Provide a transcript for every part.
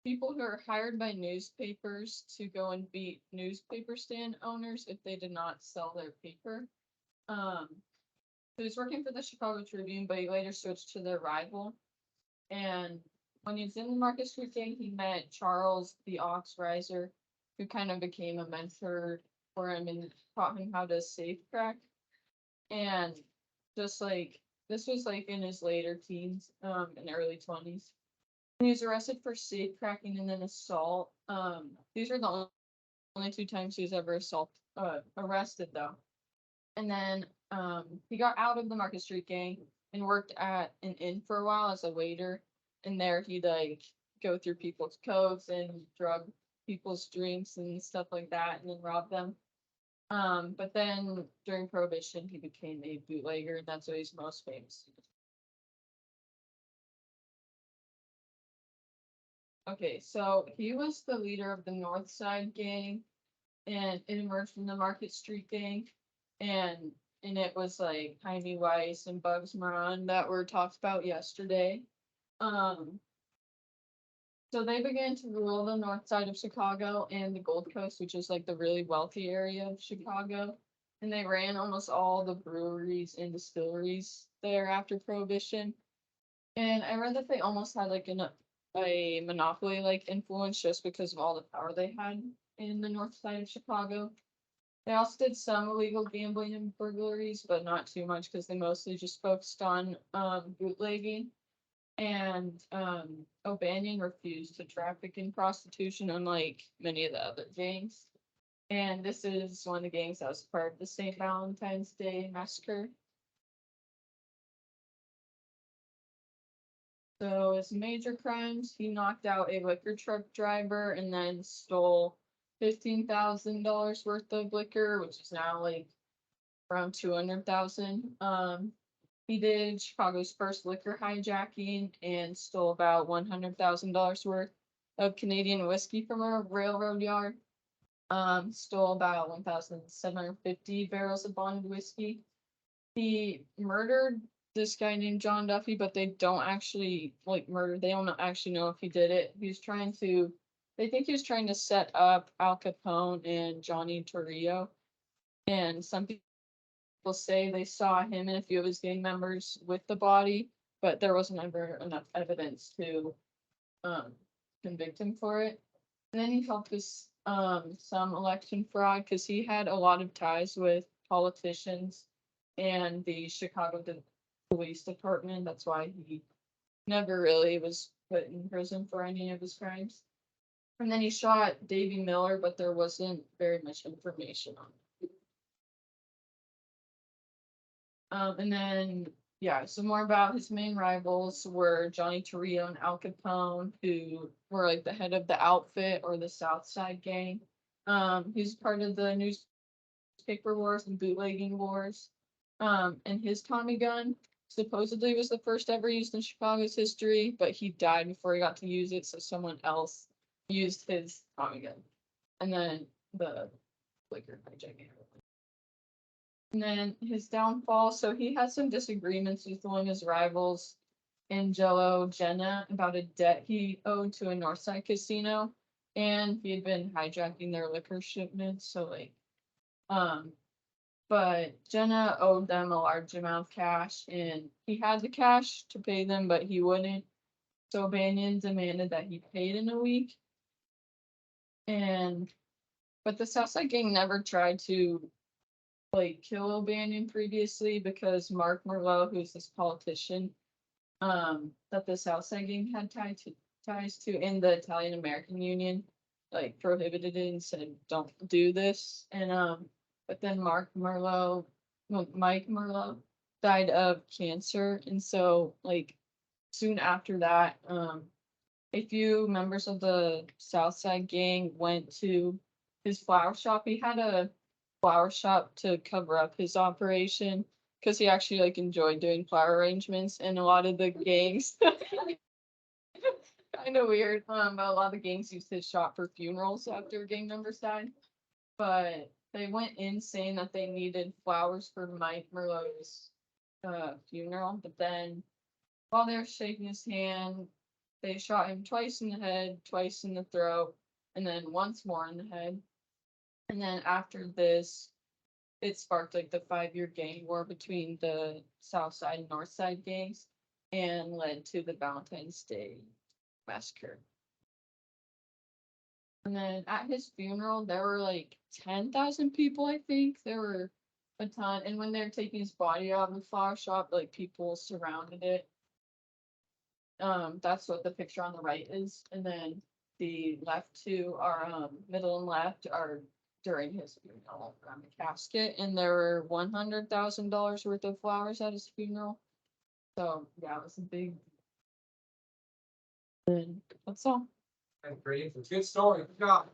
people who are hired by newspapers to go and beat newspaper stand owners if they did not sell their paper. Um, he was working for the Chicago Tribune, but he later switched to their rival. And when he was in the Market Street Gang, he met Charles the Ox Riser, who kind of became a mentor for him and taught him how to safe crack. And just like this was like in his later teens, and early 20s. He was arrested for safe cracking and then assault. These are the only two times he was ever arrested though. And then he got out of the Market Street Gang and worked at an inn for a while as a waiter. And there he'd like go through people's coats and drug people's drinks and stuff like that, and then rob them. But then during Prohibition, he became a bootlegger, and that's what he's most famous. Okay, so he was the leader of the North Side Gang, and it emerged from the Market Street Gang, and it was like Jaime Weiss and Bugs Moran that were talked about yesterday. Um, so they began to rule the north side of Chicago and the Gold Coast, which is like the really wealthy area of Chicago. And they ran almost all the breweries and distilleries there after Prohibition. And I read that they almost had like a monopoly like influence just because of all the power they had in the north side of Chicago. They also did some illegal gambling and burglaries, but not too much because they mostly just focused on bootlegging. And O'Banion refused to traffic in prostitution, unlike many of the other gangs. And this is one of the gangs that was part of the St. Valentine's Day massacre. So his major crimes, he knocked out a liquor truck driver and then stole $15,000 worth of liquor, which is now like around 200,000. He did Chicago's first liquor hijacking and stole about $100,000 worth of Canadian whiskey from a railroad yard. Stole about 1,750 barrels of bonded whiskey. He murdered this guy named John Duffy, but they don't actually like murder. They don't actually know if he did it. He was trying to. They think he was trying to set up Al Capone and Johnny Torrio, and some people say they saw him and a few of his gang members with the body, but there wasn't ever enough evidence to um, convict him for it. And then he helped with some election fraud because he had a lot of ties with politicians and the Chicago Police Department. That's why he never really was put in prison for any of his crimes. And then he shot Davy Miller, but there wasn't very much information on it. And then, yeah, so more about his main rivals were Johnny Torrio and Al Capone, who were like the head of the outfit or the South Side Gang. He's part of the newspaper wars and bootlegging wars. And his Tommy gun supposedly was the first ever used in Chicago's history, but he died before he got to use it, so someone else used his Tommy gun. And then the liquor hijacking. And then his downfall. So he had some disagreements with one of his rivals, Angelo Jenna, about a debt he owed to a Northside casino, and he had been hijacking their liquor shipments. So like, but Jenna owed them a large amount of cash, and he had the cash to pay them, but he wouldn't. So Banyan demanded that he paid in a week, and but the Southside Gang never tried to like kill O'Banion previously because Mark Merlot, who's this politician, that the Southside Gang had ties to in the Italian American Union, like prohibited it and said don't do this. And but then Mike Merlot died of cancer, and so like soon after that, a few members of the Southside Gang went to his flower shop. He had a flower shop to cover up his operation because he actually like enjoyed doing flower arrangements, and a lot of the gangs kind of weird. But a lot of the gangs used his shop for funerals after gang members died. But they went in saying that they needed flowers for Mike Merlot's funeral. But then while they were shaking his hand, They shot him twice in the head, twice in the throat, and then once more in the head. And then after this, it sparked like the 5-year gang war between the South Side and North Side gangs and led to the Valentine's Day massacre. And then at his funeral, there were like 10,000 people, I think. There were a ton. And when they were taking his body out of the flower shop, like people surrounded it. That's what the picture on the right is. And then the left two are middle and left are during his funeral around the casket. And there were $100,000 worth of flowers at his funeral. So yeah, it was a big. And that's all. That's great. It's a good story. Good job.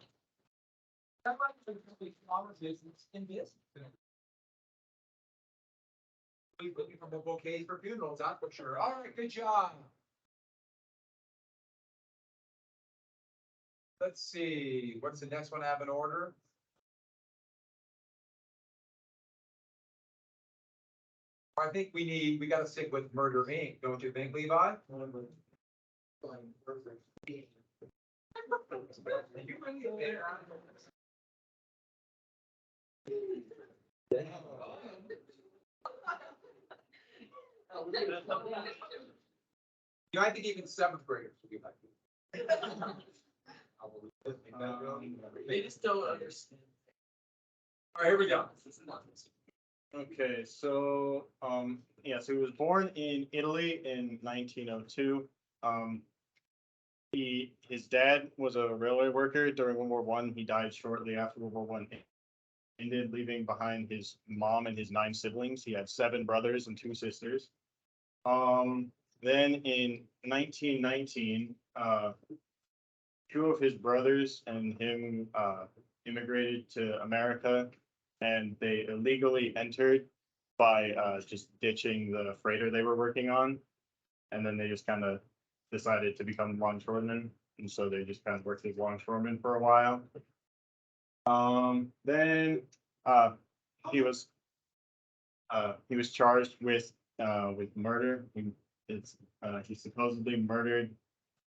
That might be really conversations in this. We're looking for more bouquets for funerals, that's for sure. All right, good job. Let's see, what's the next one I have in order? I think we gotta stick with Murder Inc., don't you think, Levi? You know, I think even seventh graders would be like. They just don't understand. All right, here we go. Okay, so yeah, so he was born in Italy in 1902. His dad was a railway worker during World War One. He died shortly after World War One ended, leaving behind his mom and his 9 siblings. He had 7 brothers and 2 sisters. Then in 1919, 2 of his brothers and him immigrated to America, and they illegally entered by just ditching the freighter they were working on, and then they just kind of decided to become longshoremen, and so they just kind of worked as longshoremen for a while. Then he was charged with murder. He supposedly murdered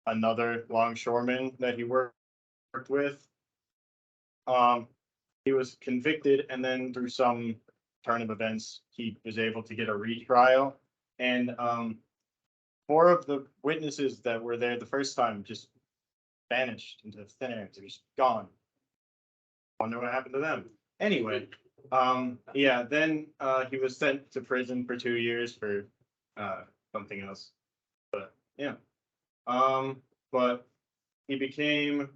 another longshoreman that he worked with. He was convicted, and then through some turn of events, he was able to get a retrial. And 4 of the witnesses that were there the first time just vanished into thin air. They're just gone. Wonder what happened to them. Anyway, yeah, then he was sent to prison for 2 years for something else. But yeah. But he became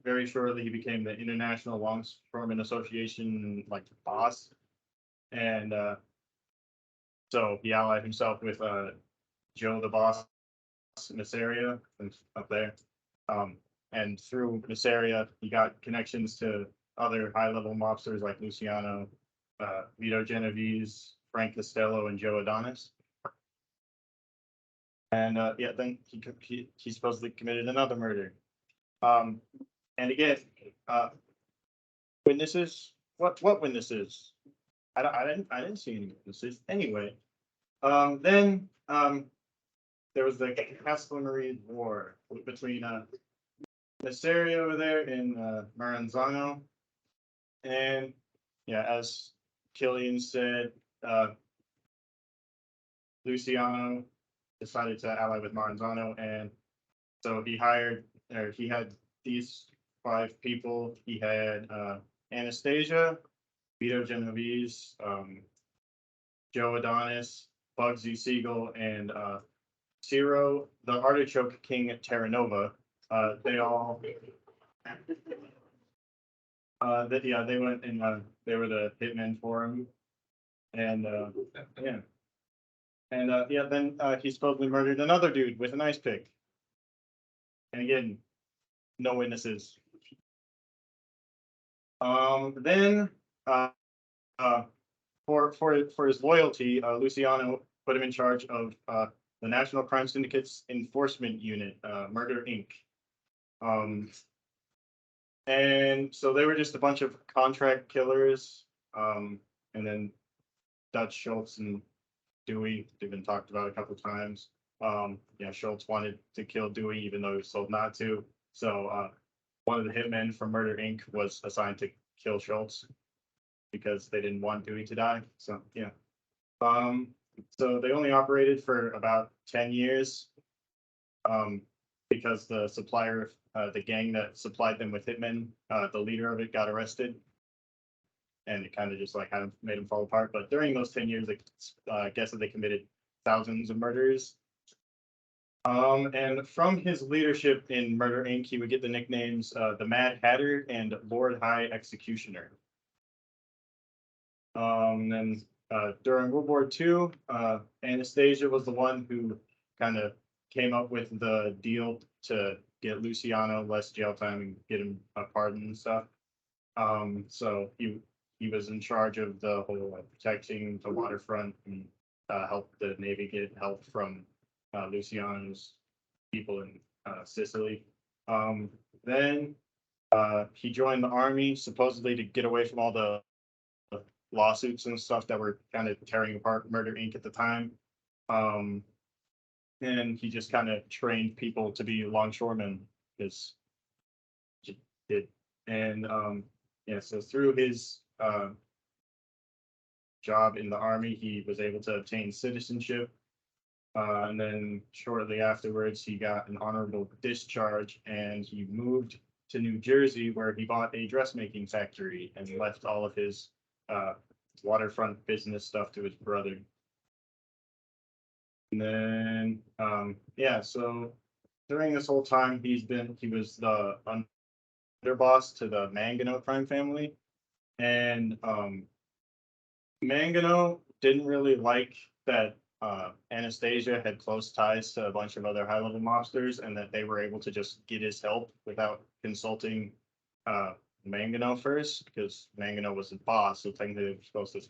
very shortly he became the International Longshoremen Association like boss. And so he allied himself with Joe the Boss Masseria up there. And through Masseria, he got connections to other high-level mobsters like Luciano, Vito Genovese, Frank Costello, and Joe Adonis. And yeah, then he supposedly committed another murder. And again, witnesses. What witnesses? I didn't see any witnesses. Anyway, then there was the Castellamare War between Masseria over there in Maranzano, and yeah, as Killian said, Luciano decided to ally with Maranzano, and so he had these 5 people. He had Anastasia, Vito Genovese, Joe Adonis, Bugsy Siegel, and Ciro, the Artichoke King at Terranova. They all, they went and they were the hitmen for him, and yeah, and yeah, then he supposedly murdered another dude with an ice pick, and again, no witnesses. Then for his loyalty, Luciano put him in charge of the National Crime Syndicate's enforcement unit, Murder Inc. And so they were just a bunch of contract killers. And then Dutch Schultz and Dewey, they've been talked about a couple times. Schultz wanted to kill Dewey even though he was told not to. So one of the hitmen from Murder Inc. was assigned to kill Schultz because they didn't want Dewey to die. So yeah. So they only operated for about 10 years. Because the supplier, the gang that supplied them with hitmen, the leader of it got arrested. And it kind of just like kind of made them fall apart. But during those 10 years, I guess that they committed thousands of murders. And from his leadership in Murder Inc., he would get the nicknames the Mad Hatter and Lord High Executioner. Then during World War II, Anastasia was the one who kind of came up with the deal to get Luciano less jail time and get him a pardon and stuff. So he was in charge of the whole protecting the waterfront and help the Navy get help from Luciano's people in Sicily. Then he joined the army supposedly to get away from all the lawsuits and stuff that were kind of tearing apart Murder Inc. at the time. And he just kind of trained people to be longshoremen because he did. And so through his job in the army, he was able to obtain citizenship. And then shortly afterwards, he got an honorable discharge and he moved to New Jersey where he bought a dressmaking factory and left all of his waterfront business stuff to his brother. And then, so during this whole time, he was the underboss to the Mangano crime family. And Mangano didn't really like that Anastasia had close ties to a bunch of other high-level mobsters and that they were able to just get his help without consulting Mangano first, because Mangano was his boss, so technically they were supposed to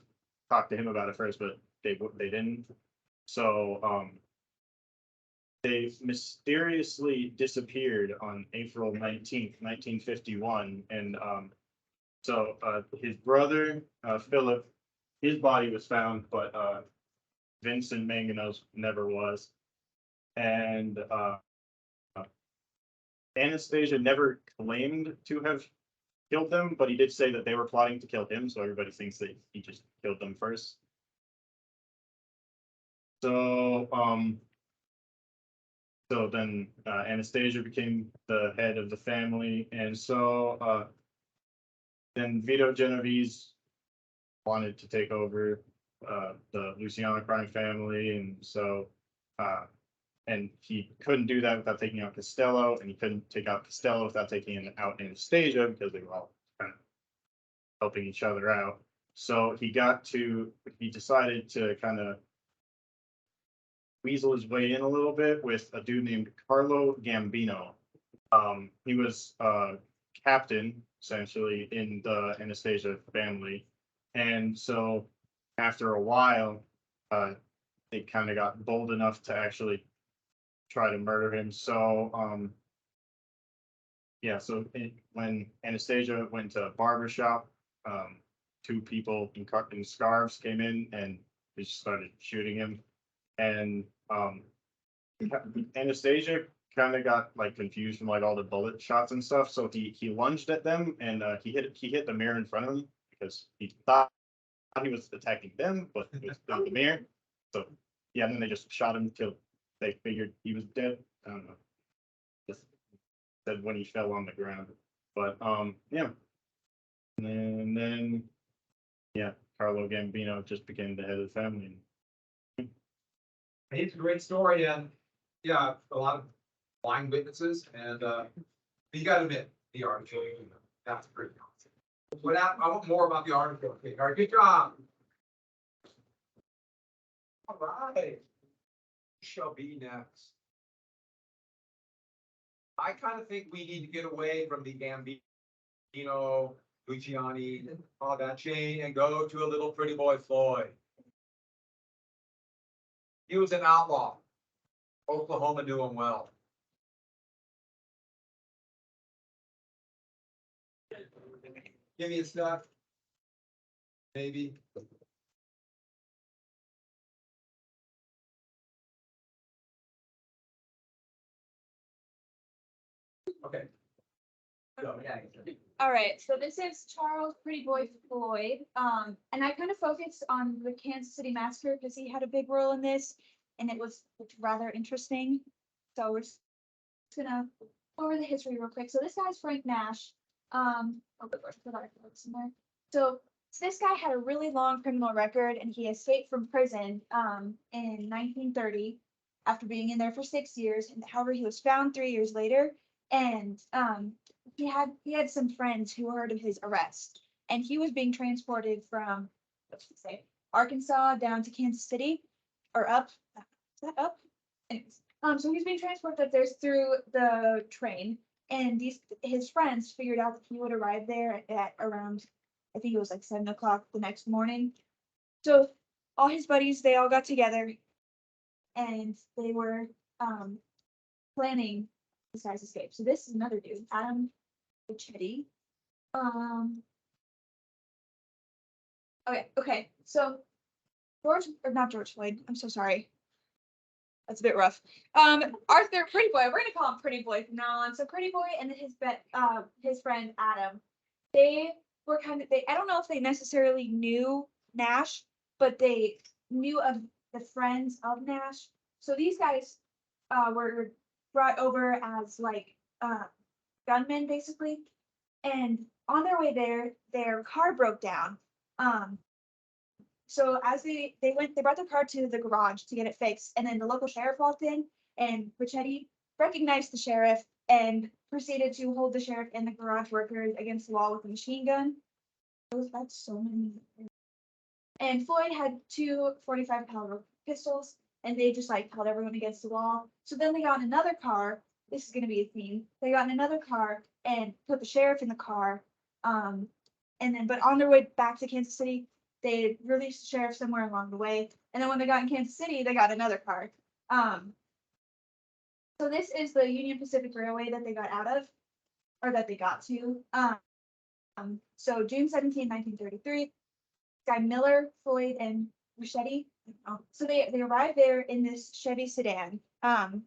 talk to him about it first, but they didn't. So they mysteriously disappeared on April 19th, 1951, and so his brother Philip, his body was found, but Vincent Mangano's never was, and Anastasia never claimed to have killed them, but he did say that they were plotting to kill him, so everybody thinks that he just killed them first. So, so then Anastasia became the head of the family, and so then Vito Genovese wanted to take over the Luciano crime family, and so and he couldn't do that without taking out Costello, and he couldn't take out Costello without taking out Anastasia because they were all kind of helping each other out. So he decided to kind of weasel his way in a little bit with a dude named Carlo Gambino. He was captain essentially in the Anastasia family, and so after a while, they kind of got bold enough to actually try to murder him. So when Anastasia went to a barber shop, two people in scarves came in and they just started shooting him. And Anastasia kind of got like confused from like all the bullet shots and stuff. So he lunged at them and he hit the mirror in front of him because he thought he was attacking them, but it was the mirror. So yeah, and then they just shot him till they figured he was dead. I don't know. Just said when he fell on the ground. But yeah. And then Carlo Gambino just became the head of the family. It's a great story, and yeah, a lot of blind witnesses, and you got to admit the article. That's pretty awesome. What happened? I want more about the article. Okay, all right, good job. All right, shall be next. I kind of think we need to get away from the Gambino, Luciani, all that chain, and go to a little pretty boy Floyd. He was an outlaw. Oklahoma knew him well. Give me a stuff. Maybe. Okay. So, yeah. All right, so this is Charles Pretty Boy Floyd. And I kind of focused on the Kansas City Massacre because he had a big role in this, and it was rather interesting. So we're just gonna go over the history real quick. So this guy's Frank Nash. Oh, good lord, put our notes in there. So this guy had a really long criminal record, and he escaped from prison in 1930 after being in there for 6 years. And however, he was found 3 years later, and he had some friends who heard of his arrest, and he was being transported from, let's say, Arkansas down to Kansas City, or up. Is that up? Anyways, so he's being transported up there through the train, and his friends figured out that he would arrive there at around, I think it was like 7 o'clock the next morning. So all his buddies, they all got together, and they were planning this guy's escape. So this is another dude, Adam Chetty. Okay. So not George Floyd. I'm so sorry. That's a bit rough. Arthur Pretty Boy. We're gonna call him Pretty Boy from now on. So Pretty Boy and his friend Adam. They were I don't know if they necessarily knew Nash, but they knew of the friends of Nash. So these guys were brought over as like gunmen basically. And on their way there, their car broke down. So as they brought their car to the garage to get it fixed, and then the local sheriff walked in, and Richetti recognized the sheriff and proceeded to hold the sheriff and the garage workers against the wall with a machine gun. That's so many. And Floyd had two 45 caliber pistols, and they just like held everyone against the wall. So then they got in another car. This is gonna be a theme. They got in another car and put the sheriff in the car. But on their way back to Kansas City, they released the sheriff somewhere along the way. And then when they got in Kansas City, they got another car. So this is the Union Pacific Railway that they got out of, or that they got to. So June 17, 1933, guy Miller, Floyd, and Richetti. So they arrived there in this Chevy sedan. And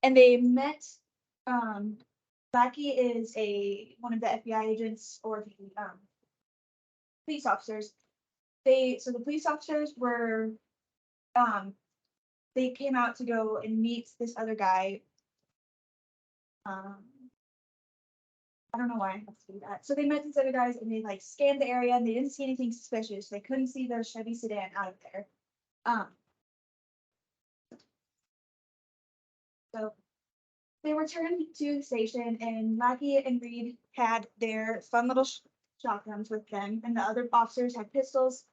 they met. Blackie is one of the FBI agents or the police officers. So the police officers were they came out to go and meet this other guy. I don't know why I have to do that. So they met these other guys and they like scanned the area and they didn't see anything suspicious. They couldn't see the Chevy sedan out of there. So they returned to the station, and Lackey and Reed had their fun little shotguns with them, and the other officers had pistols.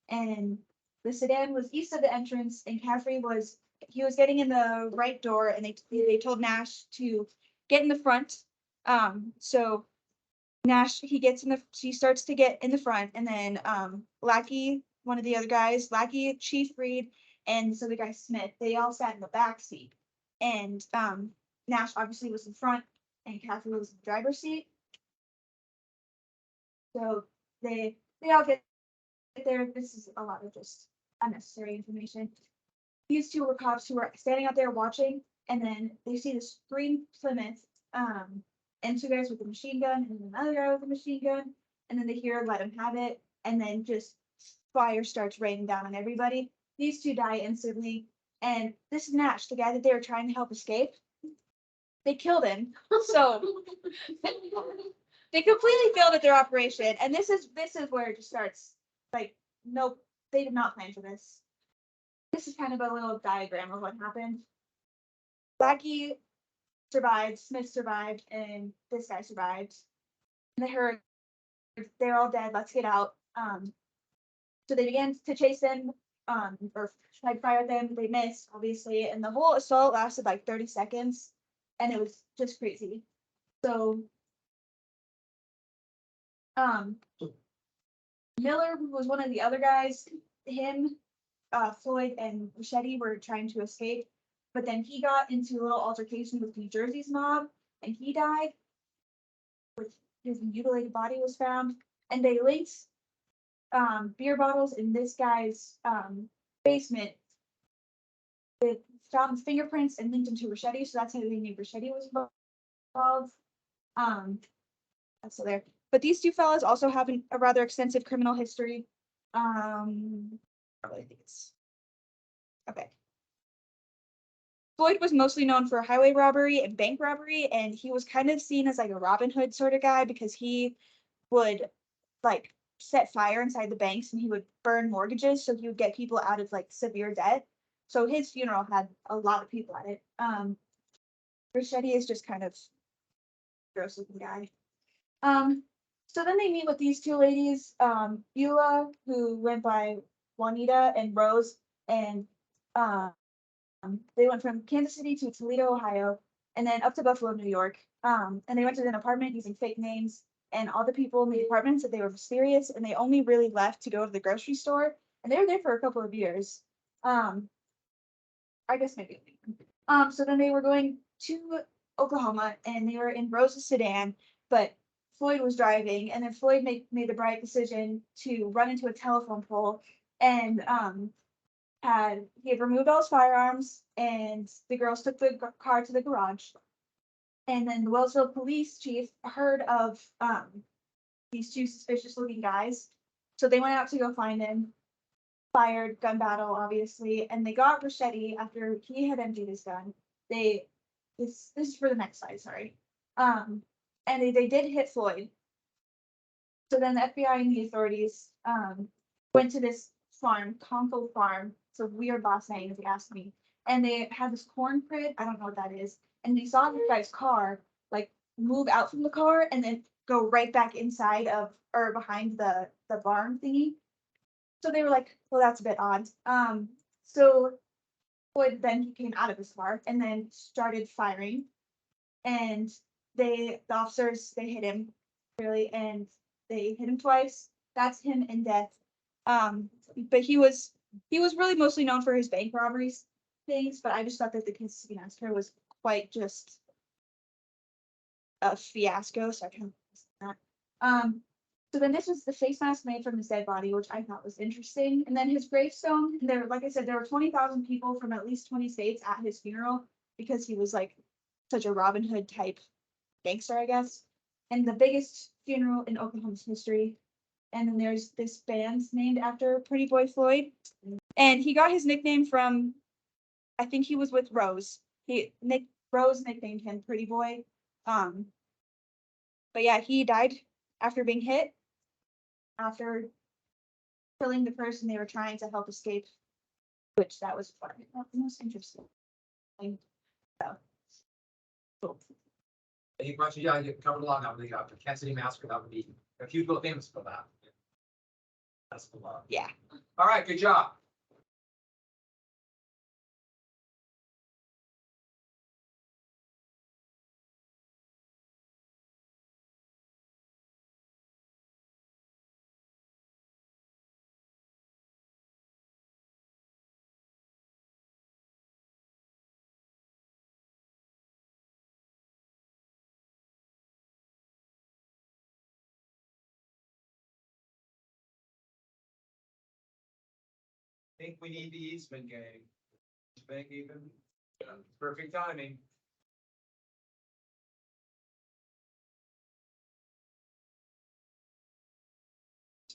And the sedan was east of the entrance, and Caffrey was getting in the right door, and they told Nash to get in the front. So Nash he starts to get in the front, and then Lackey, one of the other guys, Lackey, Chief Reed, and this other guy Smith, they all sat in the back seat. And Nash obviously was in front, and Caffrey was in the driver's seat. So they all get there. This is a lot of just unnecessary information. These two were cops who were standing out there watching, and then they see this green Plymouth, and two guys with a machine gun, and another guy with a machine gun, and then they hear "let him have it," and then just fire starts raining down on everybody. These two die instantly, and this is Nash, the guy that they were trying to help escape. They killed him, so they completely failed at their operation. And this is where it just starts. Like, nope, they did not plan for this. This is kind of a little diagram of what happened. Blackie survived, Smith survived, and this guy survived. And they heard they're all dead. Let's get out. So they began to chase them, or try to fire at them. They missed, obviously, and the whole assault lasted like 30 seconds. And it was just crazy. So, Miller was one of the other guys. Him, Floyd, and Richetti were trying to escape, but then he got into a little altercation with New Jersey's mob, and he died. His mutilated body was found, and they linked beer bottles in this guy's basement they found fingerprints and linked him to Ricchetti, so that's how they knew Ricchetti was involved. That's still there. But these two fellas also have a rather extensive criminal history. Probably think it's okay. Floyd was mostly known for highway robbery and bank robbery, and he was kind of seen as like a Robin Hood sort of guy because he would like set fire inside the banks and he would burn mortgages, so he would get people out of like severe debt. So his funeral had a lot of people at it. Ricchetti is just kind of gross looking guy. So then they meet with these two ladies, Beulah, who went by Juanita, and Rose, and they went from Kansas City to Toledo, Ohio, and then up to Buffalo, New York. And they rented an apartment using fake names, and all the people in the apartment said they were mysterious, and they only really left to go to the grocery store, and they were there for a couple of years. I guess maybe. So then they were going to Oklahoma, and they were in Rose's sedan, but Floyd was driving, and then Floyd made the bright decision to run into a telephone pole, and he had removed all his firearms, and the girls took the car to the garage. And then the Wellsville police chief heard of these two suspicious looking guys. So they went out to go find them, fired, gun battle, obviously, and they got Ricchetti after he had emptied his gun. This is for the next slide, sorry. And they did hit Floyd. So then the FBI and the authorities went to this farm, Conkle Farm. It's a weird last name if you ask me. And they had this corn crib, I don't know what that is. And they saw this guy's car like move out from the car and then go right back inside of or behind the barn thingy. So they were like, well, that's a bit odd. So Floyd then he came out of his car and then started firing. And the officers, they hit him really, and they hit him twice. That's him in death. But he was really mostly known for his bank robberies things, but I just thought that the Kansas City Massacre was quite just a fiasco, so I kind of that. So then this was the face mask made from his dead body, which I thought was interesting. And then his gravestone, there, like I said, there were 20,000 people from at least 20 states at his funeral because he was like such a Robin Hood type gangster, I guess. And the biggest funeral in Oklahoma's history. And then there's this band named after Pretty Boy Floyd. And he got his nickname from, I think he was with Rose. Rose nicknamed him Pretty Boy. But yeah, he died after being hit, after killing the person they were trying to help escape, which that was the most interesting. So, cool. Any questions? Yeah, you covered a lot now. The Kansas City Massacre, that would be a few people famous for that. That's a lot. Yeah. All right, good job. Think we need the Eastman gang. Think even. Perfect timing.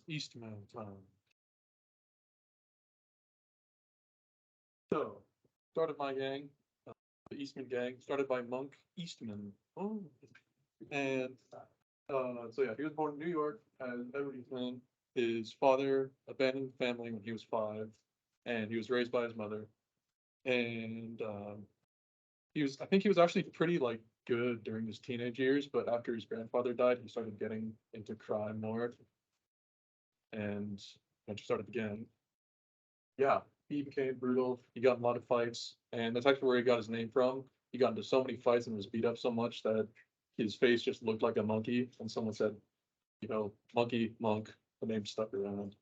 Eastman time. So, started my gang, the Eastman gang, started by Monk Eastman. Oh, and so yeah, he was born in New York as Edward Eastman. His father abandoned the family when he was 5, and he was raised by his mother. And I think he was actually pretty like good during his teenage years, but after his grandfather died, he started getting into crime more. And eventually started again. Yeah, he became brutal. He got in a lot of fights, and that's actually where he got his name from. He got into so many fights and was beat up so much that his face just looked like a monkey. And someone said, monkey, monk, the name stuck around.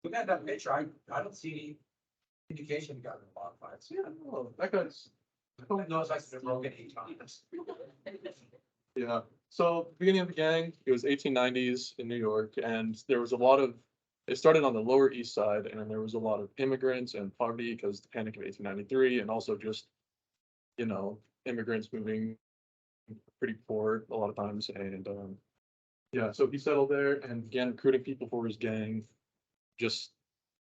Look at that picture. I don't see any indication he got in a lot of fights. Yeah, no, that guy's. Oh, no, it's actually been broken 8 times. Yeah. So beginning of the gang, it was 1890s in New York, and there was a lot of it started on the Lower East Side, and there was a lot of immigrants and poverty because the Panic of 1893, and also just, immigrants moving pretty poor a lot of times, and yeah, so he settled there and began recruiting people for his gang. Just,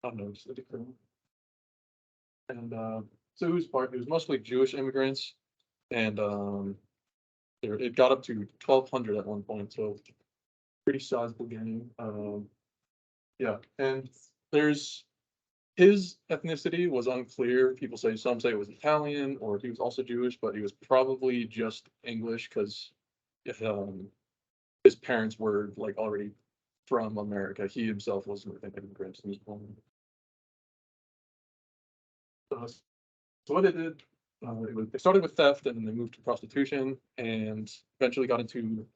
I don't know, just like a criminal. And so it was mostly Jewish immigrants, and it got up to 1,200 at one point, so pretty sizable gang. Yeah, and there's his ethnicity was unclear. People say some say it was Italian or he was also Jewish, but he was probably just English because his parents were like already from America. He himself wasn't an immigrant. He was born. So what they did, they started with theft and then they moved to prostitution and eventually got into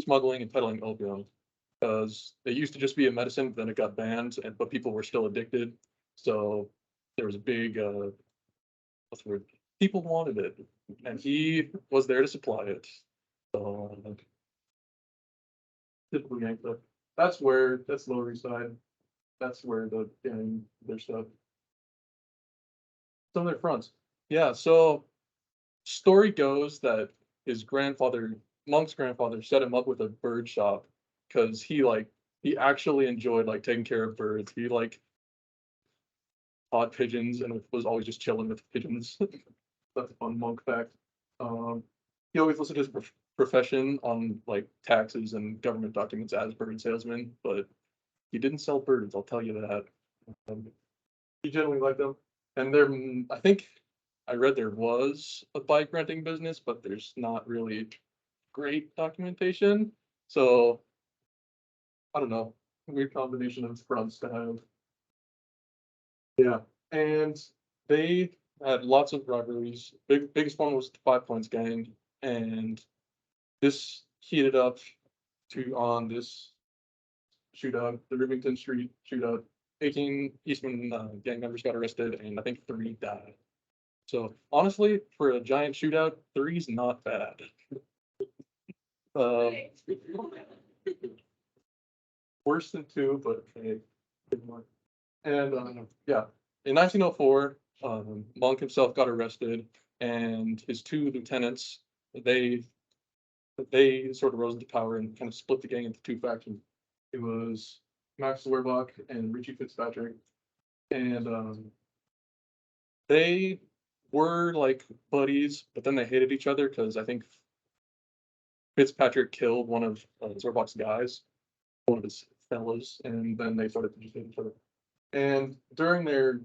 smuggling and peddling opium because it used to just be a medicine, then it got banned, but people were still addicted. So there was a big, what's the word? People wanted it, and he was there to supply it. So typical gang stuff. That's Lower East Side. That's where the gang their stuff. Some of their fronts. Yeah. So story goes that his grandfather, Monk's grandfather, set him up with a bird shop because he actually enjoyed like taking care of birds. He like caught pigeons and was always just chilling with pigeons. That's a fun Monk fact. He always listed his profession on like taxes and government documents as bird salesman, but he didn't sell birds. I'll tell you that. He generally liked them, and I think I read there was a bike renting business, but there's not really great documentation. So I don't know. Weird combination of fronts to have. Yeah, and they had lots of rivalries. Biggest one was the Five Points Gang, and this heated up to on this shootout, the Rivington Street shootout. 18 Eastman gang members got arrested, and I think 3 died. So honestly, for a giant shootout, 3's not bad. Um, worse than 2, but hey, good one. And yeah, in 1904, Monk himself got arrested, and his 2 lieutenants, they they sort of rose into power and kind of split the gang into 2 factions. It was Max Swerbach and Richie Fitzpatrick, and they were like buddies, but then they hated each other because I think Fitzpatrick killed one of Swerbach's guys, one of his fellows, and then they started to just hate each other. And during their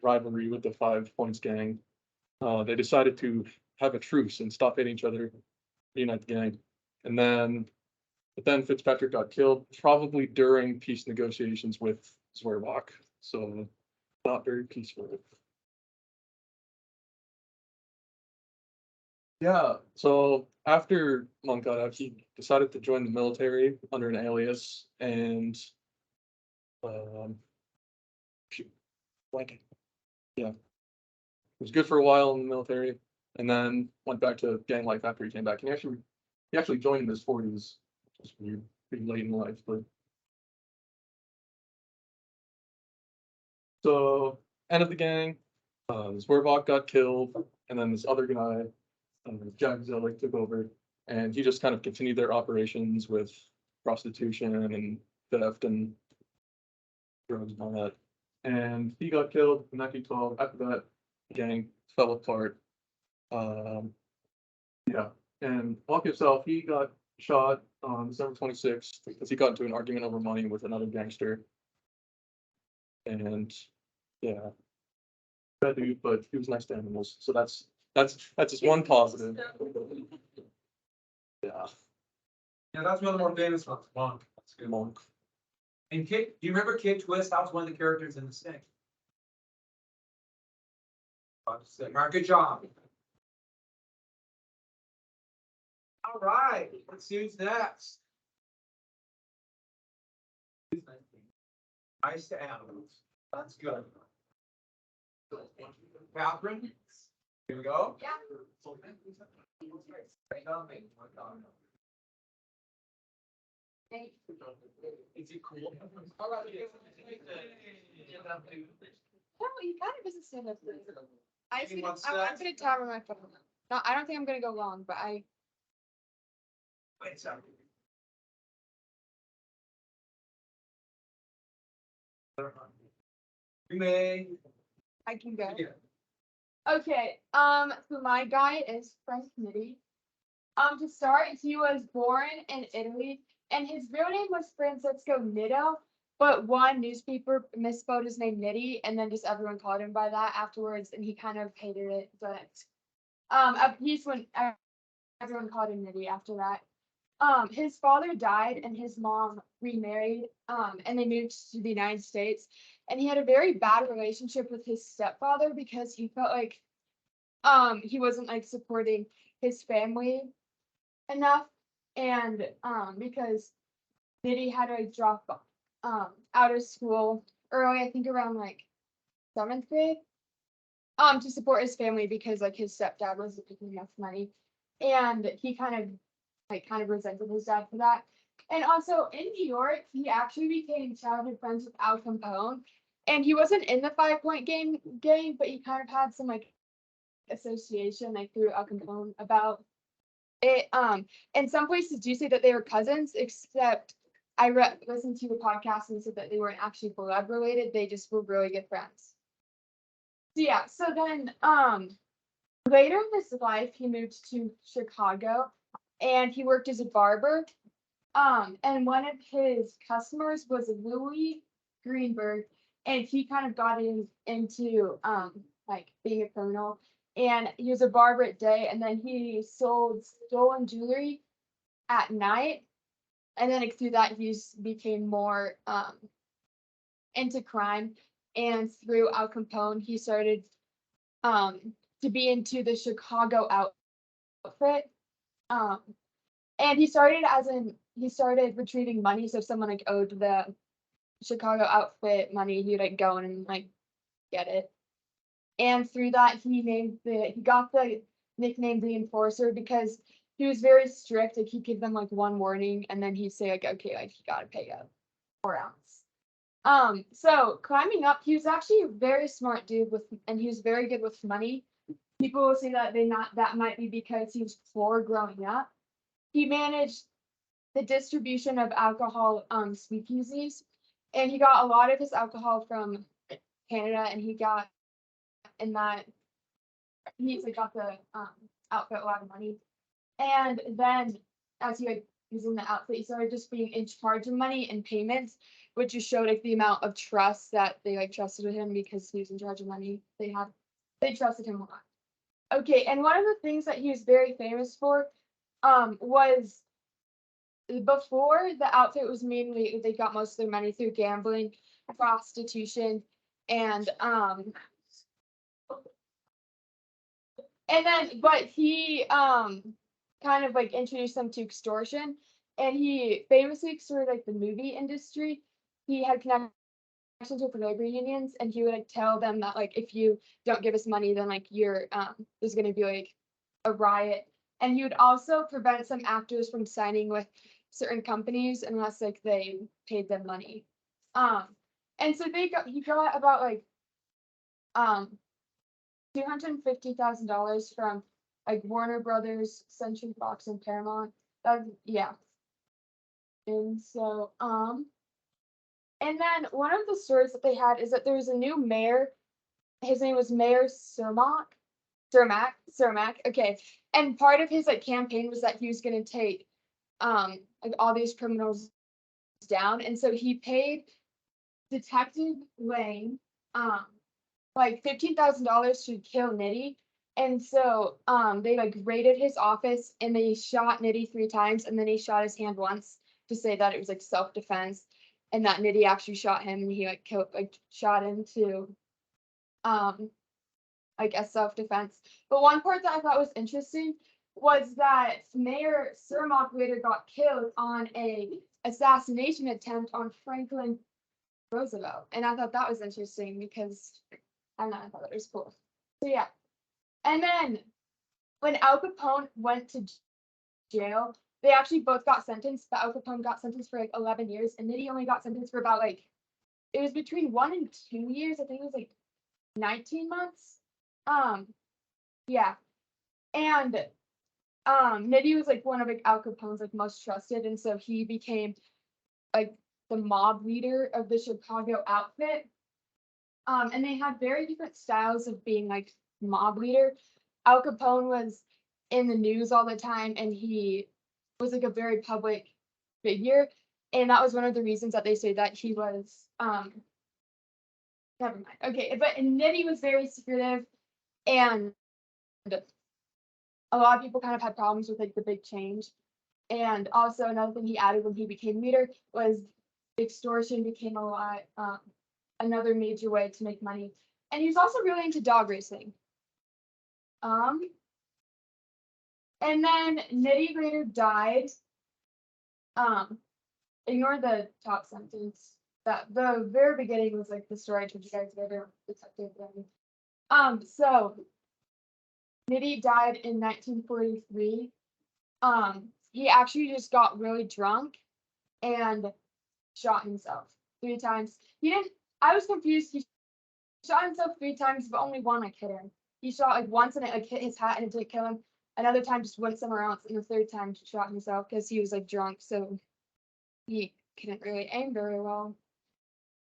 rivalry with the Five Points Gang, they decided to have a truce and stop hating each other, reunite the gang. But then Fitzpatrick got killed, probably during peace negotiations with Swerbach. So not very peaceful. Yeah. So after Monk got out, he decided to join the military under an alias and shoot, blanking. Yeah. It was good for a while in the military, and then went back to gang life after he came back. And he actually joined in his 40s, which is weird, pretty late in life. But so end of the gang, Swerbach got killed, and then this other guy, Jack Zellick, took over, and he just kind of continued their operations with prostitution and theft and drugs and all that. And he got killed in 1912. After that, the gang fell apart. Yeah, and Monk himself, he got shot on December 26th because he got into an argument over money with another gangster. And yeah, bad dude, but he was nice to animals. So that's just one positive. Yeah, Yeah, that's one of the more famous ones, Monk. That's good. Monk. And Kid, do you remember Kid Twist? That was one of the characters in the Sting. All right, good job. All right, let's see who's next. Nice to animals. That's good. Catherine, here we go. Yeah. Is he cool? No, you kind of doesn't stand up. I Maybe see, one I'm step. gonna tap on my phone. No, I don't think I'm gonna go long, but Wait a second. You may. I can go. Yeah. Okay, so my guy is Frank Nitti. To start, he was born in Italy, and his real name was Francesco Nitto, but one newspaper misspelled his name Nitti, and then just everyone called him by that afterwards, and he kind of hated it, but he's when everyone called him Nitti after that. His father died and his mom remarried, and they moved to the United States. And he had a very bad relationship with his stepfather because he felt like, he wasn't like supporting his family enough. And, because Diddy had to like drop, out of school early, I think around like 7th grade, to support his family because like his stepdad wasn't making enough money. And he kind of resented his dad for that. And also in New York, he actually became childhood friends with Al Capone. And he wasn't in the 5 Point gang, but he kind of had some like association like through Al Capone about it. And some places do say that they were cousins, except listened to a podcast and said that they weren't actually blood related. They just were really good friends. So yeah, so then later in his life, he moved to Chicago and he worked as a barber. And one of his customers was Louis Greenberg, and he kind of got into like being a criminal. And he was a barber at day, and then he sold stolen jewelry at night. And then through that, he just became more into crime. And through Al Capone, he started to be into the Chicago outfit. Um, and he started retrieving money. So if someone like owed the Chicago outfit money, he'd like go in and like get it. And through that, he got the nickname the Enforcer because he was very strict. Like he'd give them like one warning, and then he'd say like, okay, like you gotta pay up 4 ounce. So climbing up, he was actually a very smart dude and he was very good with money. People will say that might be because he was poor growing up. He managed the distribution of alcohol speakeasies, and he got a lot of his alcohol from Canada, and he got in that he's like got the outfit a lot of money. And then as he like was in the outfit, he started just being in charge of money and payments, which just showed like the amount of trust that they like trusted him because he was in charge of money. They trusted him a lot. Okay, and one of the things that he was very famous for was before the outfit was mainly they got most of their money through gambling, prostitution, and then but he kind of like introduced them to extortion, and he famously extorted like the movie industry. He had connections with the labor unions, and he would like tell them that like if you don't give us money, then like you're there's gonna be like a riot. And he would also prevent some actors from signing with certain companies unless like they paid them money. And so he got about like $250,000 from like Warner Brothers, Century Fox, and Paramount. Yeah. And so and then one of the stories that they had is that there was a new mayor. His name was Mayor Cermak. Okay. And part of his like campaign was that he was gonna take like all these criminals down. And so he paid Detective Lane like $15,000 to kill Nitti. And so they like raided his office and they shot Nitti 3 times, and then he shot his hand once to say that it was like self-defense, and that Nitti actually shot him, and he like shot him to like as self-defense. But one part that I thought was interesting was that Mayor Cermak later got killed on a assassination attempt on Franklin Roosevelt. And I thought that was interesting because I don't know, I thought that was cool. So yeah. And then when Al Capone went to jail, they actually both got sentenced, but Al Capone got sentenced for like 11 years, and Nitti only got sentenced for about like, it was between 1 and 2 years. I think it was like 19 months. Yeah. And Nitti was like one of like Al Capone's like most trusted, and so he became like the mob leader of the Chicago outfit. And they had very different styles of being like mob leader. Al Capone was in the news all the time, and he was like a very public figure. And that was one of the reasons that they say that he was never mind. Okay, but Nitti was very secretive, and a lot of people kind of had problems with like the big change. And also another thing he added when he became leader was extortion became a lot another major way to make money. And he was also really into dog racing. And then Nitti later died. Ignore the top sentence. That the very beginning was like the story I told you guys about detective. So Nitti died in 1943. He actually just got really drunk and shot himself 3 times. He didn't. I was confused. He shot himself 3 times, but only one like hit him. He shot like once and it like hit his hat and it didn't kill him. Another time just went somewhere else, and the third time he shot himself because he was like drunk, so he couldn't really aim very well.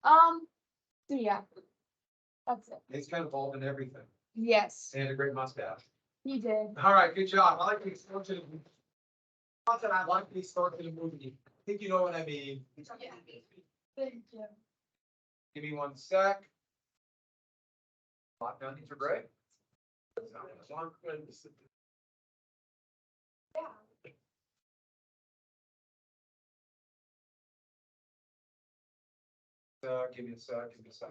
So yeah, that's it. He's kind of involved in everything. Yes, And a great mustache. he did. All right, good job. I like the extortion. Not that I like the extortion movie. I think you know what I mean. Thank you. Give me 1 sec. Lockdown, these are great. Give me a sec, give me a sec.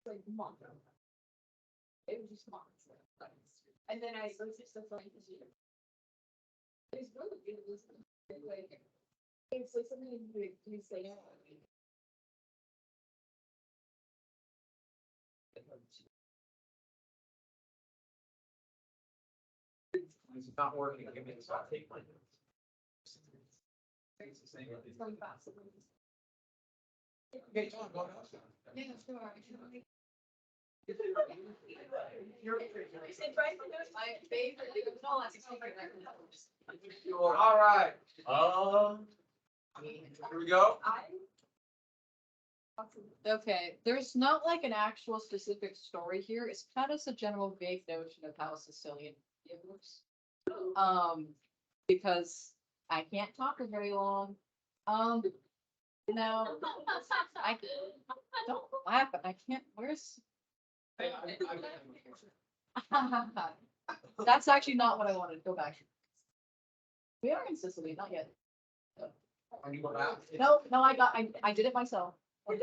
Like months. It was just months. And then I was just so funny because it's really good. Like it's like something you say. It's not working. Give me a sec. It's the same. From fast. Okay, John, go ahead. Yeah, sure. All right. Here we go. Okay, there's not like an actual specific story here. It's kind of a general vague notion of how Sicilian works. Because I can't talk for very long. No, I don't laugh, but I can't. Where's? That's actually not what I wanted. Go back. We are in Sicily, not yet. No, I did it myself. I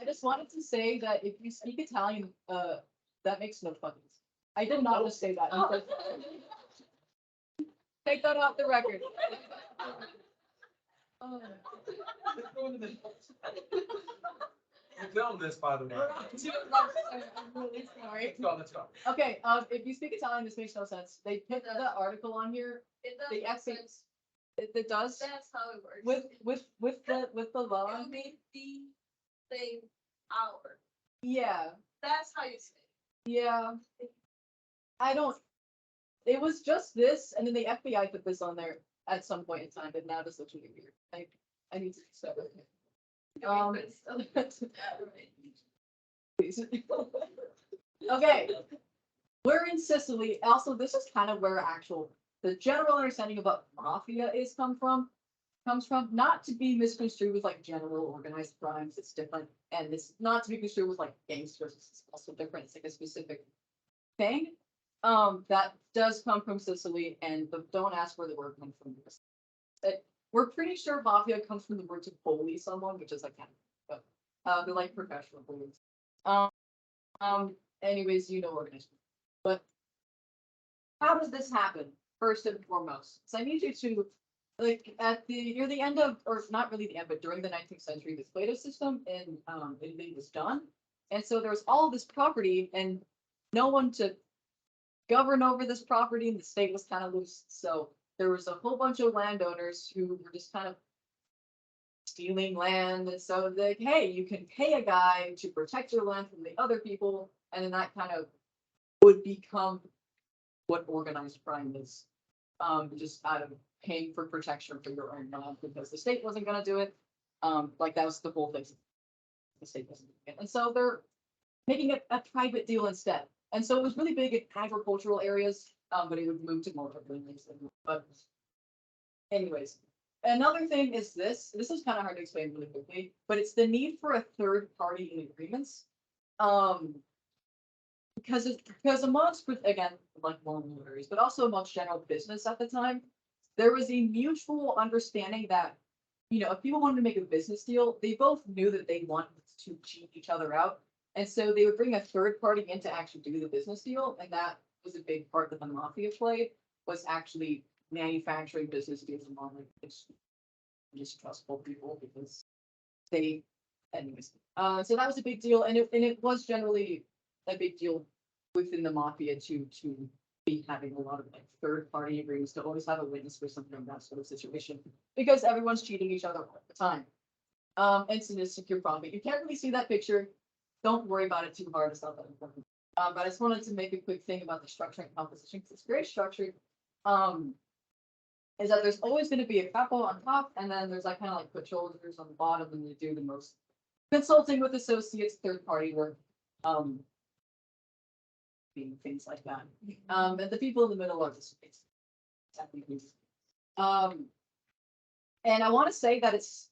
just wanted to say that if you speak Italian, that makes no fucking sense. I did not just say that. Take that off the record. We're filming this, by the way. I'm really sorry. Let's go, let's go. Okay, if you speak Italian, this makes no sense. They put the article on here. The accents. It does. That's how it works. With the law. It made the same hour. Yeah, That's how you say it. yeah. I don't. It was just this, and then the FBI put this on there at some point in time, but now this looks really weird. I need to stop it. Please. Okay. We're in Sicily. Also, this is kind of where the general understanding of what mafia comes from, not to be misconstrued with like general organized crimes. It's different. And it's not to be construed with like gangsters. It's also different. It's like a specific thing. That does come from Sicily, but don't ask where the word comes from. We're pretty sure mafia comes from the word to bully someone, which is like kind of, but they're like professional bullies. Anyways, you know organization. But how does this happen? first and foremost. So I need you to, like, near the end of, or not really the end, but during the 19th century, this Plato system in Italy was done. And so there was all this property and no one to govern over this property, and the state was kind of loose. So there was a whole bunch of landowners who were just kind of stealing land. And so like, hey, you can pay a guy to protect your land from the other people. And then that kind of would become what organized crime is. Just out of paying for protection for your own land because the state wasn't gonna do it. Like that was the whole thing. The state wasn't doing it. And so they're making it a private deal instead. And so it was really big in agricultural areas, but it would move to more urban areas. But anyways, another thing is this is kind of hard to explain really quickly, but it's the need for a third party in agreements. Because amongst, again, like lawyers, but also amongst general business at the time, there was a mutual understanding that, you know, if people wanted to make a business deal, they both knew that they wanted to cheat each other out. And so they would bring a third party in to actually do the business deal. And that was a big part that the mafia played, was actually manufacturing business deals among like distrustful people because they, anyways. So that was a big deal. And it was generally a big deal within the mafia to be having a lot of like third party agreements to always have a witness for something in that sort of situation because everyone's cheating each other all the time. And so to secure profit. You can't really see that picture. Don't worry about it too hard. It's not that important. But I just wanted to make a quick thing about the structure and composition because it's very structured. Is that there's always going to be a couple on top, and then there's like kind of like foot shoulders on the bottom, and they do the most consulting with associates, third party work, being things like that. And the people in the middle are the space. And I want to say that it's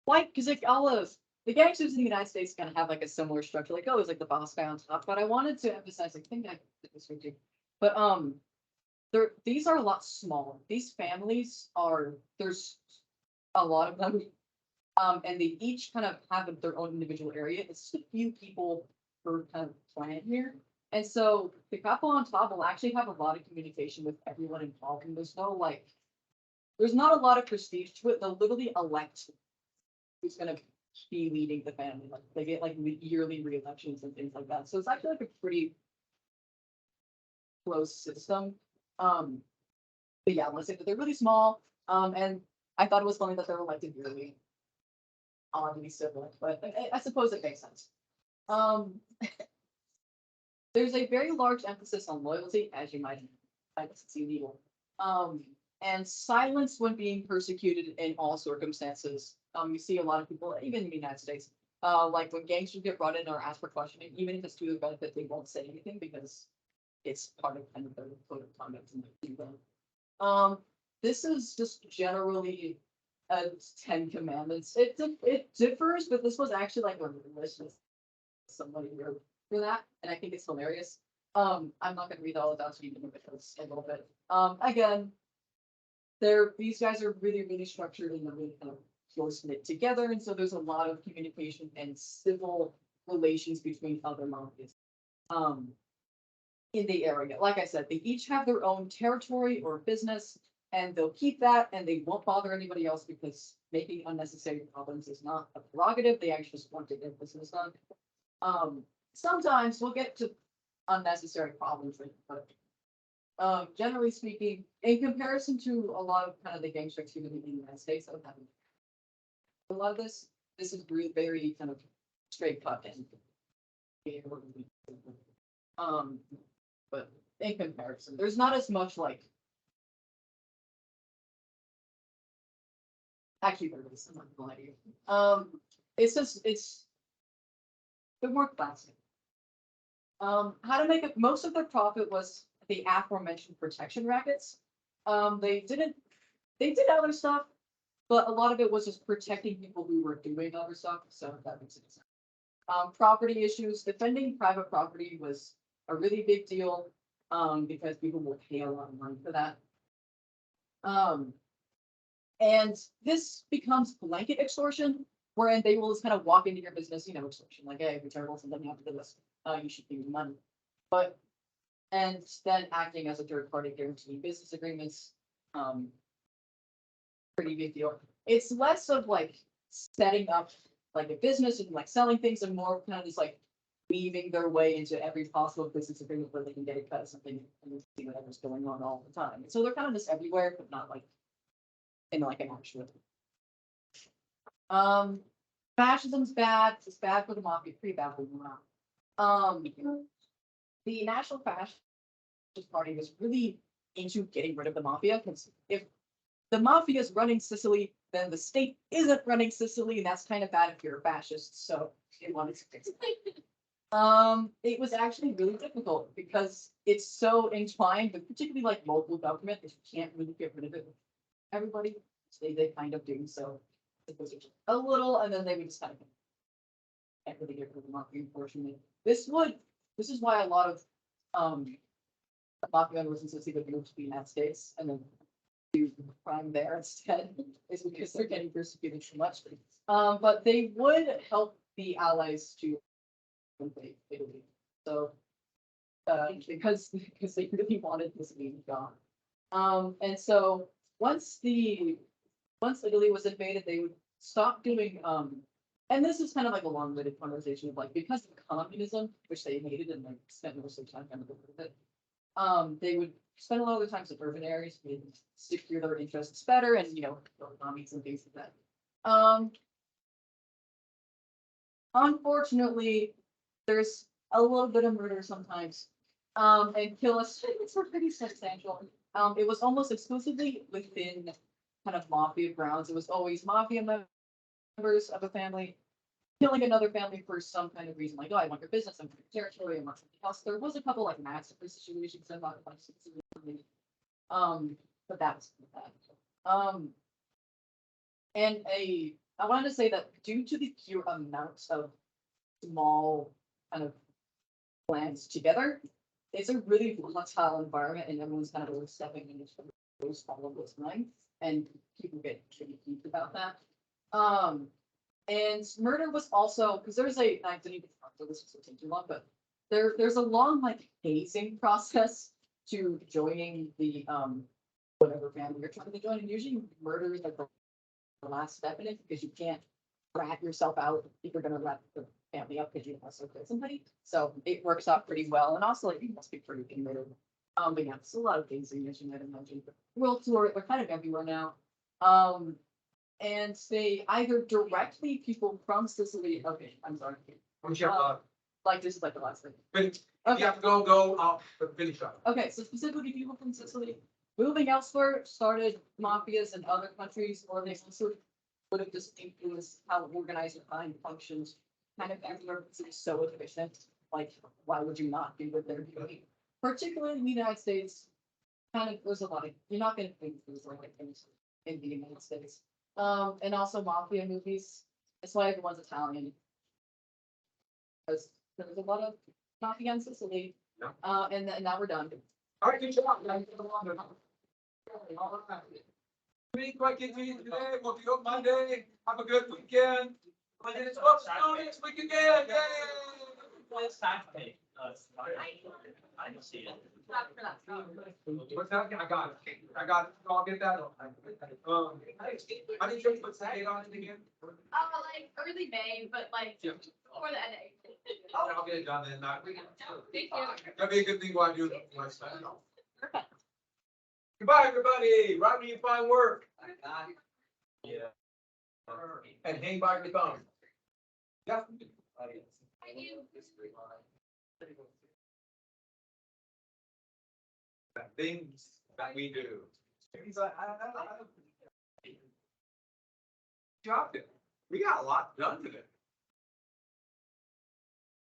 like because like all of the gangsters in the United States kind of have like a similar structure, like oh, it's like the boss guy on top. But I wanted to emphasize, I think I did this with you, but these are a lot smaller. These families are there's a lot of them, and they each kind of have their own individual area. It's just a few people per kind of clan here, and so the couple on top will actually have a lot of communication with everyone involved. And there's no like, there's not a lot of prestige to it. They'll literally elect who's gonna be leading the family. Like they get like yearly re-elections and things like that. So it's actually like a pretty close system. But yeah, let's say that they're really small. And I thought it was funny that they're elected yearly. Oddly similar, but I suppose it makes sense. There's a very large emphasis on loyalty, as you might see legal. And silence when being persecuted in all circumstances. You see a lot of people, even in the United States, like when gangsters get brought in or asked for questioning, even if it's to their benefit, they won't say anything because it's part of kind of their code of conduct. This is just generally a 10 commandments. It differs, but this was actually like a list with somebody here for that, and I think it's hilarious. I'm not gonna read all of that to you because a little bit. Again, these guys are really, really structured and they're really kind of close knit together, and so there's a lot of communication and civil relations between other mafias. In the area. Like I said, they each have their own territory or business, and they'll keep that and they won't bother anybody else because making unnecessary problems is not a prerogative. They actually just want to get business done. Sometimes we'll get to unnecessary problems, but generally speaking, in comparison to a lot of kind of the gangster activity in the United States, I would have a lot of this is really very kind of straight cut and but in comparison, there's not as much like actually there is, I'm not gonna lie to you. It's the more classic. How to make it, most of their profit was the aforementioned protection rackets. They did other stuff, but a lot of it was just protecting people who were doing other stuff, so that makes sense. Property issues, defending private property was a really big deal, because people will pay a lot of money for that. And this becomes blanket extortion, wherein they will just kind of walk into your business, you know, extortion, like, hey, if you're terrible, something you have to do this, you should give me money. But and then acting as a third party guaranteeing business agreements. Pretty big deal. It's less of like setting up like a business and like selling things and more kind of just like weaving their way into every possible business agreement where they can get a cut of something and see whatever's going on all the time. So they're kind of just everywhere, but not like in like an actual. Fascism's bad. It's bad for the mafia, pretty bad for the morale. The National Fascist Party was really into getting rid of the mafia because if the mafia is running Sicily, then the state isn't running Sicily, and that's kind of bad if you're a fascist. So they wanted to fix it. It was actually really difficult because it's so entwined with particularly like local government that you can't really get rid of it. With everybody, so they kind of do so. It was a little, and then they would just kind of can't really get rid of the mafia, unfortunately. This is why a lot of mafia members in Sicily would move to the United States and then do crime there instead, is because they're getting persecuted so much. But they would help the allies to invade Italy. So because they really wanted this being gone. And so once Italy was invaded, they would stop doing and this is kind of like a long-winded conversation of like because of communism, which they hated and like spent most of the time kind of with it. They would spend a lot of the time in urban areas to secure their interests better and economies and things like that. Unfortunately, there's a little bit of murder sometimes. And kill statements were pretty substantial. It was almost exclusively within kind of mafia grounds. It was always mafia members of a family killing another family for some kind of reason, like, oh, I want your business, I want your territory, I want something else. There was a couple like massacre situations and not a bunch of but that was that. And I wanted to say that due to the pure amounts of small kind of plans together, it's a really volatile environment and everyone's kind of overstepping into those all of the time. And people get pretty deep about that. And murder was also, because there's I didn't even talk to this, will take too long, but there's a long like hazing process to joining the whatever family you're trying to join. And usually murder is like the last step in it because you can't rat yourself out if you're gonna rat the family up because you also kill somebody. So it works out pretty well. And also like you must be pretty committed. But yeah, it's a lot of hazing as you might imagine. World tour, they're kind of everywhere now. And they either directly people from Sicily. Okay, I'm sorry. Like this is like the last thing. Finish. Okay. You have to go out, but finish up. Okay, so specifically people from Sicily moving elsewhere started mafias in other countries, or they also would have just influenced how organized crime functions kind of everywhere because it's so efficient. Like, why would you not do what they're doing? Particularly in the United States, kind of there's a lot of you're not gonna think things like things in the United States. And also mafia movies. That's why everyone's Italian. Because there's a lot of mafia in Sicily. Yeah. And now we're done. All right, good job. We quite get to you today. We'll be on Monday. Have a good weekend. And it's up to next week again. Yay! I can see it. What's that? I got it. I'll get that. I didn't show you what's that date on it again. Like early May, but like Yeah. before the end. I'll get it done then. Thank you. That'd be a good thing while I do it next time. Goodbye, everybody. Write me your fine work. Yeah. And hang by your thumb. Yeah. Thank you. Things that we do. Job it. We got a lot done today.